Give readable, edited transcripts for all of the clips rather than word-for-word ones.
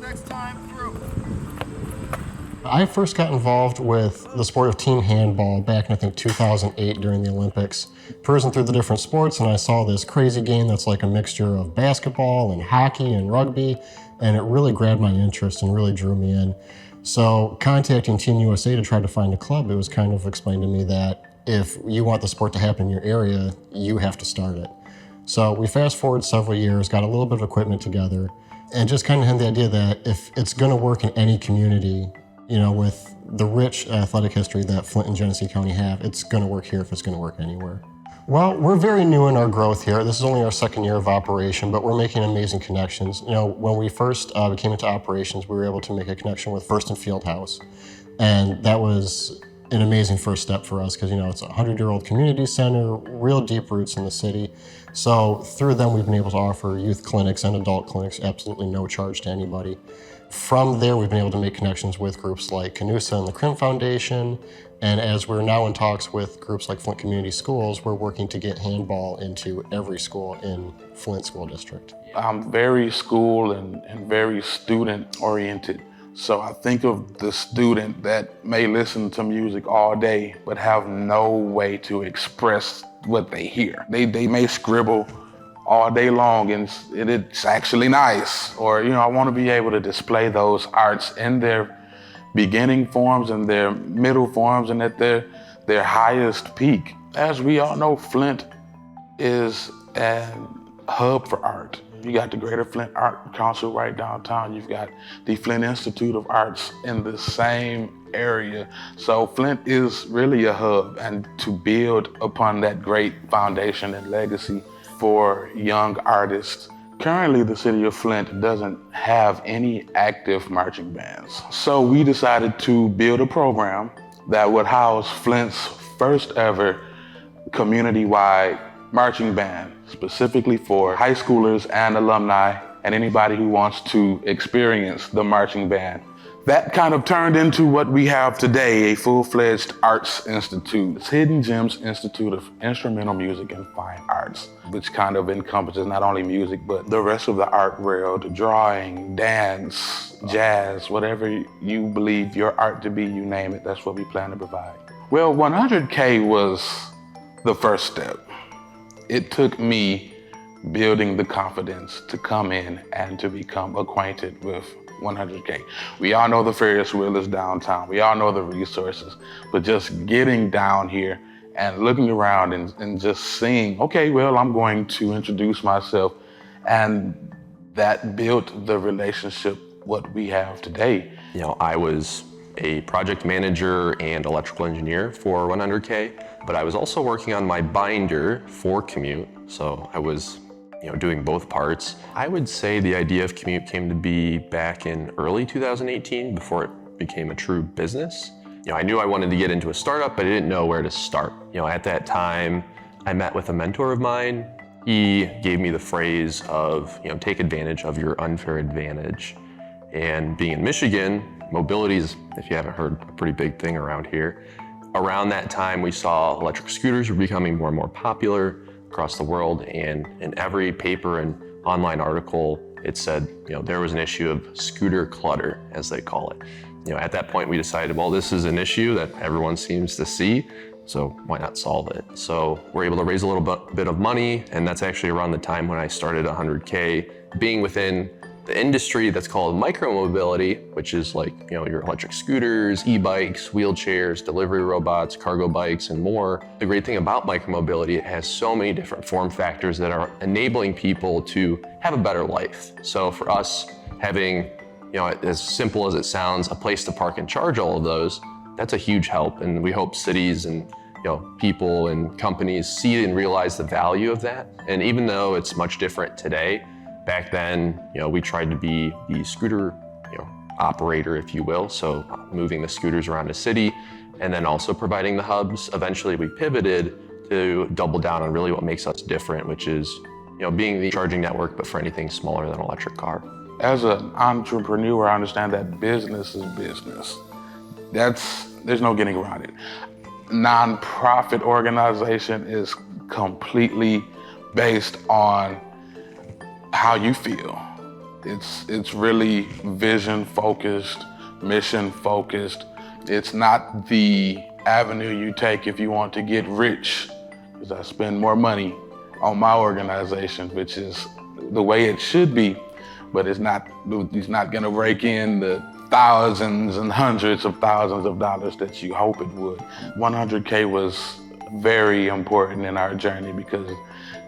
Next time through. I first got involved with the sport of team handball back in, I think, 2008 during the Olympics. Cruising through the different sports, and I saw this crazy game that's like a mixture of basketball and hockey and rugby, and it really grabbed my interest and really drew me in. So contacting Team USA to try to find a club, it was kind of explained to me that if you want the sport to happen in your area, you have to start it. So we fast forward several years, got a little bit of equipment together, and just kind of had the idea that if it's gonna work in any community, you know, with the rich athletic history that Flint and Genesee County have, it's gonna work here if it's gonna work anywhere. Well, we're very new in our growth here. This is only our second year of operation, but we're making amazing connections. You know, when we first came into operations, we were able to make a connection with First and Fieldhouse. And that was an amazing first step for us because, you know, it's a 100-year-old community center, real deep roots in the city. So through them, we've been able to offer youth clinics and adult clinics, absolutely no charge to anybody. From there, we've been able to make connections with groups like Canusa and the Crim Foundation. And as we're now in talks with groups like Flint Community Schools, we're working to get handball into every school in Flint School District. I'm very school and very student oriented. So I think of the student that may listen to music all day, but have no way to express what they hear. They may scribble all day long and it's actually nice. Or, you know, I want to be able to display those arts in their beginning forms and their middle forms and at their highest peak. As we all know, Flint is a hub for art. You got the Greater Flint Art Council right downtown. You've got the Flint Institute of Arts in the same area. So Flint is really a hub, and to build upon that great foundation and legacy for young artists. Currently, the city of Flint doesn't have any active marching bands. So we decided to build a program that would house Flint's first ever community-wide marching band, specifically for high schoolers and alumni and anybody who wants to experience the marching band. That kind of turned into what we have today, a full-fledged arts institute. It's Hidden Gems Institute of Instrumental Music and Fine Arts, which kind of encompasses not only music, but the rest of the art world, drawing, dance, jazz, whatever you believe your art to be, you name it, that's what we plan to provide. Well, 100K was the first step. It took me building the confidence to come in and to become acquainted with 100K. We all know the Ferris wheel is downtown. We all know the resources, but just getting down here and looking around and just seeing, okay, well, I'm going to introduce myself. And that built the relationship, what we have today. You know, I was a project manager and electrical engineer for 100K, but I was also working on my binder for Commute. So I was doing both parts. I would say the idea of Commute came to be back in early 2018 before it became a true business. I knew I wanted to get into a startup, but I didn't know where to start. At that time, I met with a mentor of mine. He gave me the phrase of, take advantage of your unfair advantage. And being in Michigan, mobility is, if you haven't heard, a pretty big thing around here. Around that time, we saw electric scooters were becoming more and more popular across the world, and in every paper and online article, it said, there was an issue of scooter clutter, as they call it. At that point, we decided, well, this is an issue that everyone seems to see, so why not solve it? So we're able to raise a little bit of money, and that's actually around the time when I started 100K, being within the industry that's called micromobility, which is like, your electric scooters, e-bikes, wheelchairs, delivery robots, cargo bikes, and more. The great thing about micromobility, it has so many different form factors that are enabling people to have a better life. So for us, having, as simple as it sounds, a place to park and charge all of those, that's a huge help. And we hope cities and people and companies see and realize the value of that. And even though it's much different today, back then, we tried to be the scooter, operator, if you will. So moving the scooters around the city and then also providing the hubs. Eventually we pivoted to double down on really what makes us different, which is, being the charging network, but for anything smaller than an electric car. As an entrepreneur, I understand that business is business. There's no getting around it. Nonprofit organization is completely based on how you feel. It's really vision focused, mission focused. It's not the avenue you take if you want to get rich, because I spend more money on my organization, which is the way it should be, but it's not gonna rake in the thousands and hundreds of thousands of dollars that you hope it would. 100K was very important in our journey because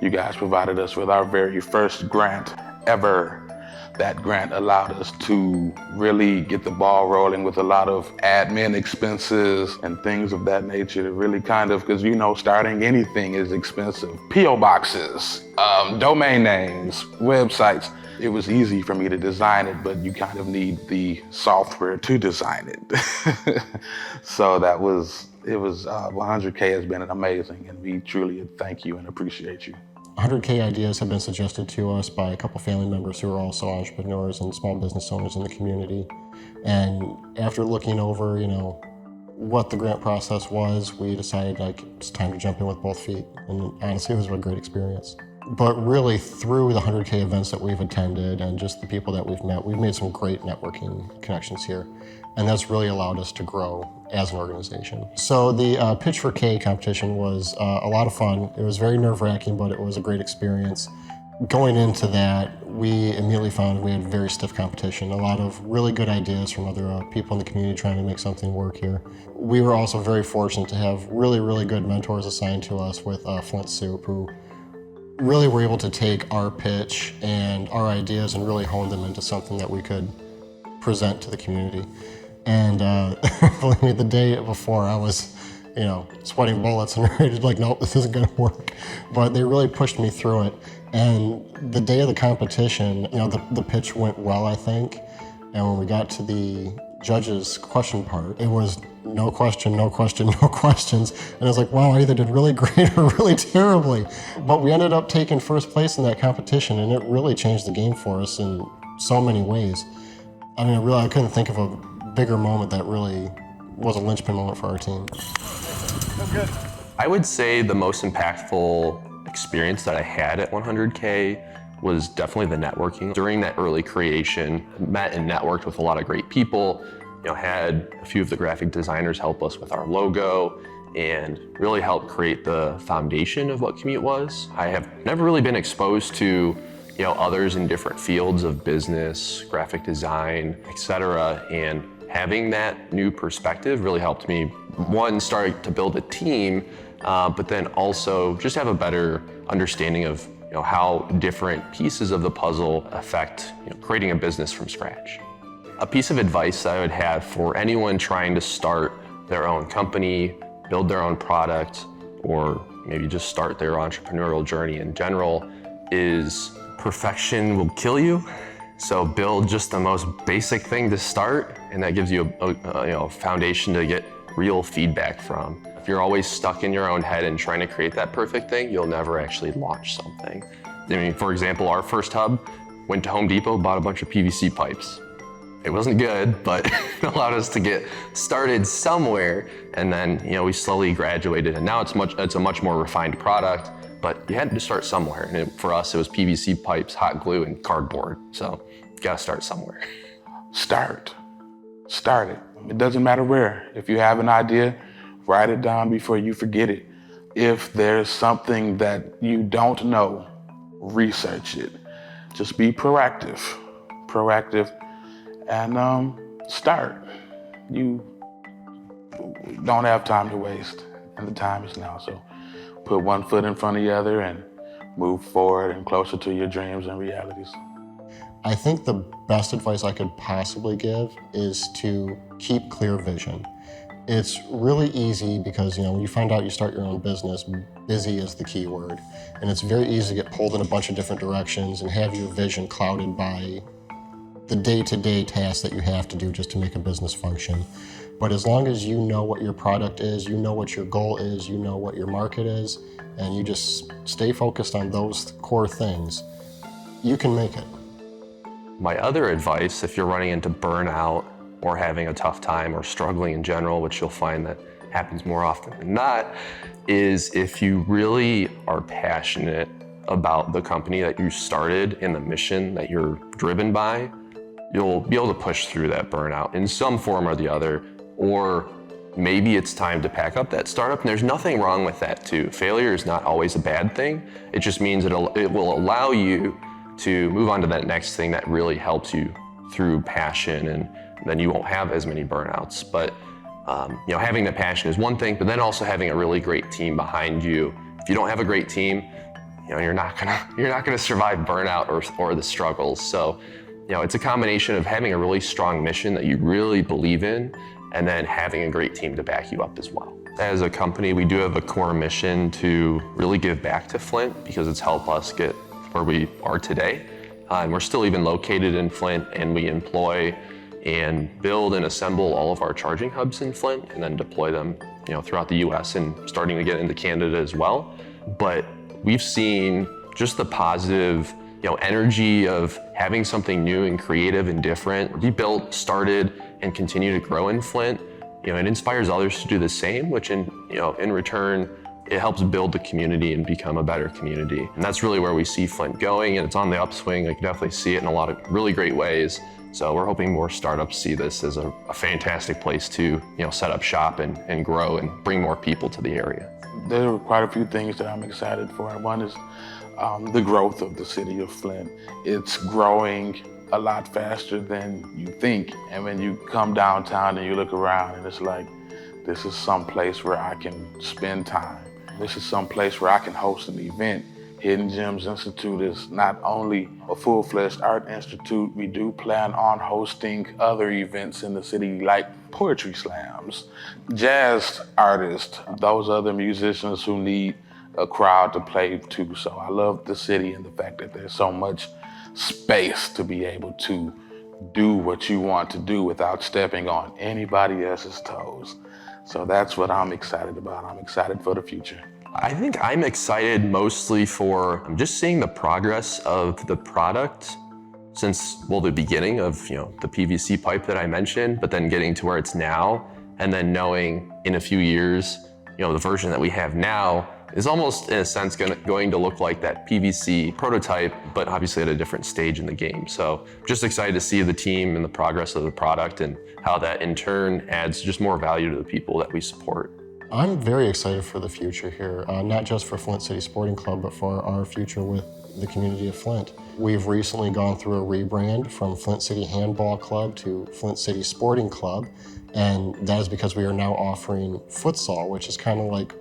you guys provided us with our very first grant ever. That grant allowed us to really get the ball rolling with a lot of admin expenses and things of that nature to really because starting anything is expensive. P.O. boxes, domain names, websites. It was easy for me to design it, but you kind of need the software to design it. So 100K has been amazing, and we truly thank you and appreciate you. 100K ideas have been suggested to us by a couple family members who are also entrepreneurs and small business owners in the community. And after looking over, what the grant process was, we decided it's time to jump in with both feet. And honestly, it was a great experience. But really, through the 100K events that we've attended and just the people that we've met, we've made some great networking connections here. And that's really allowed us to grow as an organization. So the Pitch for K competition was a lot of fun. It was very nerve-wracking, but it was a great experience. Going into that, we immediately found we had very stiff competition, a lot of really good ideas from other people in the community trying to make something work here. We were also very fortunate to have really, really good mentors assigned to us with Flint Soup, who really were able to take our pitch and our ideas and really hone them into something that we could present to the community. And believe me, the day before I was, sweating bullets and ready to nope, this isn't gonna work. But they really pushed me through it. And the day of the competition, the pitch went well, I think. And when we got to the judges' question part, it was no question, no question, no questions. And I was like, wow, I either did really great or really terribly. But we ended up taking first place in that competition, and it really changed the game for us in so many ways. I couldn't think of a bigger moment that really was a linchpin moment for our team. Good. I would say the most impactful experience that I had at 100K was definitely the networking. During that early creation, met and networked with a lot of great people, had a few of the graphic designers help us with our logo and really help create the foundation of what Commute was. I have never really been exposed to others in different fields of business, graphic design, etc. And having that new perspective really helped me, one, start to build a team, but then also just have a better understanding of how different pieces of the puzzle affect creating a business from scratch. A piece of advice that I would have for anyone trying to start their own company, build their own product, or maybe just start their entrepreneurial journey in general is perfection will kill you. So build just the most basic thing to start, and that gives you a foundation to get real feedback from. If you're always stuck in your own head and trying to create that perfect thing, you'll never actually launch something. For example, our first hub went to Home Depot, bought a bunch of PVC pipes. It wasn't good, but it allowed us to get started somewhere, and then we slowly graduated, and now it's a much more refined product. But you had to start somewhere, and for us, it was PVC pipes, hot glue, and cardboard. So you gotta start somewhere. Start it. It doesn't matter where. If you have an idea, write it down before you forget it. If there's something that you don't know, research it. Just be proactive, and start. You don't have time to waste, and the time is now. So put one foot in front of the other and move forward and closer to your dreams and realities. I think the best advice I could possibly give is to keep clear vision. It's really easy because, when you find out you start your own business, busy is the key word. And it's very easy to get pulled in a bunch of different directions and have your vision clouded by the day-to-day tasks that you have to do just to make a business function. But as long as you know what your product is, you know what your goal is, you know what your market is, and you just stay focused on those core things, you can make it. My other advice, if you're running into burnout or having a tough time or struggling in general, which you'll find that happens more often than not, is if you really are passionate about the company that you started and the mission that you're driven by, you'll be able to push through that burnout in some form or the other. Or maybe it's time to pack up that startup, and there's nothing wrong with that too. Failure is not always a bad thing. It just means it will allow you to move on to that next thing that really helps you through passion, and then you won't have as many burnouts. But having the passion is one thing, but then also having a really great team behind you. If you don't have a great team, you're not gonna survive burnout or the struggles. So, it's a combination of having a really strong mission that you really believe in, and then having a great team to back you up as well. As a company, we do have a core mission to really give back to Flint because it's helped us get where we are today. And we're still even located in Flint, and we employ and build and assemble all of our charging hubs in Flint and then deploy them throughout the US and starting to get into Canada as well. But we've seen just the positive energy of having something new and creative and different. We built, started, and continue to grow in Flint. It inspires others to do the same, which in return, it helps build the community and become a better community. And that's really where we see Flint going, and it's on the upswing. I can definitely see it in a lot of really great ways. So we're hoping more startups see this as a fantastic place to set up shop and grow and bring more people to the area. There are quite a few things that I'm excited for. One is the growth of the city of Flint. It's growing a lot faster than you think. And when you come downtown and you look around, and it's like, this is some place where I can spend time. This is some place where I can host an event. Hidden Gems Institute is not only a full-fledged art institute, we do plan on hosting other events in the city like poetry slams, jazz artists, those other musicians who need a crowd to play to. So I love the city and the fact that there's so much space to be able to do what you want to do without stepping on anybody else's toes. So that's what I'm excited about. I'm excited for the future. I think I'm excited mostly for just seeing the progress of the product since, the beginning of, the PVC pipe that I mentioned, but then getting to where it's now, and then knowing in a few years, the version that we have now is almost, in a sense, going to look like that PVC prototype, but obviously at a different stage in the game. So just excited to see the team and the progress of the product and how that in turn adds just more value to the people that we support. I'm very excited for the future here, not just for Flint City Sporting Club, but for our future with the community of Flint. We've recently gone through a rebrand from Flint City Handball Club to Flint City Sporting Club, and that is because we are now offering futsal, which is kind of like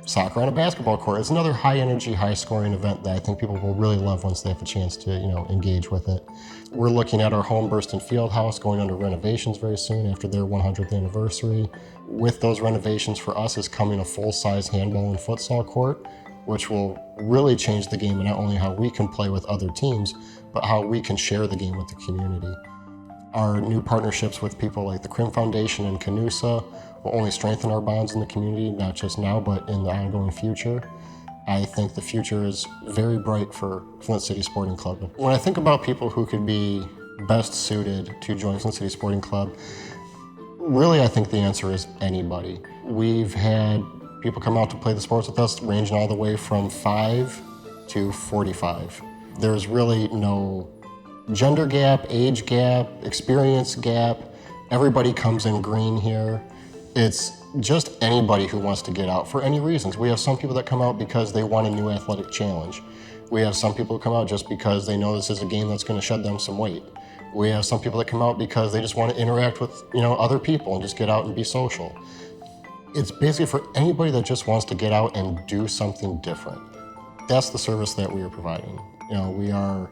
soccer on a basketball court. It's another high-energy, high-scoring event that I think people will really love once they have a chance to, engage with it. We're looking at our home Burston Fieldhouse going under renovations very soon after their 100th anniversary. With those renovations, for us is coming a full-size handball and futsal court, which will really change the game in not only how we can play with other teams, but how we can share the game with the community. Our new partnerships with people like the Crim Foundation and Canusa will only strengthen our bonds in the community, not just now, but in the ongoing future. I think the future is very bright for Flint City Sporting Club. When I think about people who could be best suited to join Flint City Sporting Club, really I think the answer is anybody. We've had people come out to play the sports with us ranging all the way from 5 to 45. There's really no gender gap, age gap, experience gap. Everybody comes in green here. It's just anybody who wants to get out for any reasons. We have some people that come out because they want a new athletic challenge. We have some people who come out just because they know this is a game that's going to shed them some weight. We have some people that come out because they just want to interact with, other people and just get out and be social. It's basically for anybody that just wants to get out and do something different. That's the service that we are providing. We are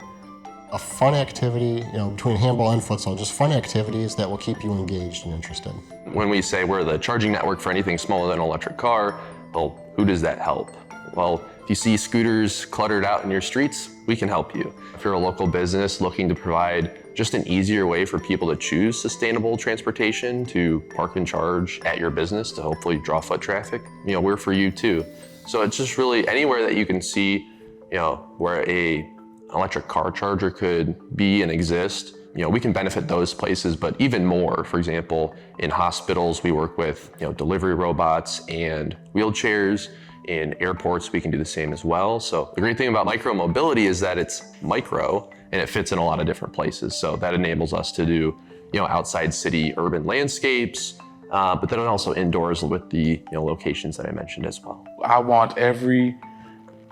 a fun activity, between handball and futsal, just fun activities that will keep you engaged and interested. When we say we're the charging network for anything smaller than an electric car, well, who does that help? Well, if you see scooters cluttered out in your streets, we can help you. If you're a local business looking to provide just an easier way for people to choose sustainable transportation to park and charge at your business to hopefully draw foot traffic, we're for you too. So it's just really anywhere that you can see, where an electric car charger could be and exist, we can benefit those places, but even more. For example, in hospitals, we work with, delivery robots and wheelchairs. In airports, we can do the same as well. So the great thing about micro-mobility is that it's micro and it fits in a lot of different places. So that enables us to do, outside city urban landscapes, but then also indoors with the locations that I mentioned as well. I want every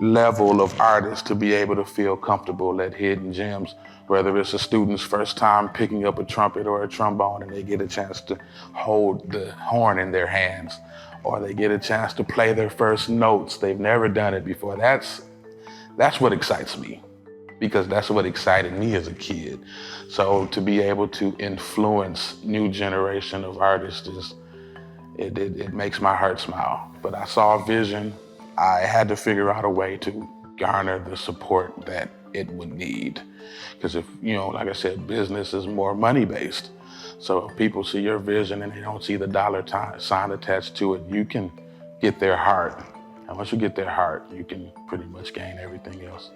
level of artists to be able to feel comfortable at Hidden Gems, whether it's a student's first time picking up a trumpet or a trombone and they get a chance to hold the horn in their hands, or they get a chance to play their first notes. They've never done it before. That's what excites me, because that's what excited me as a kid. So to be able to influence new generation of artists it makes my heart smile. But I saw a vision. I had to figure out a way to garner the support that it would need. Because if, like I said, business is more money-based. So if people see your vision and they don't see the dollar sign attached to it, you can get their heart. And once you get their heart, you can pretty much gain everything else.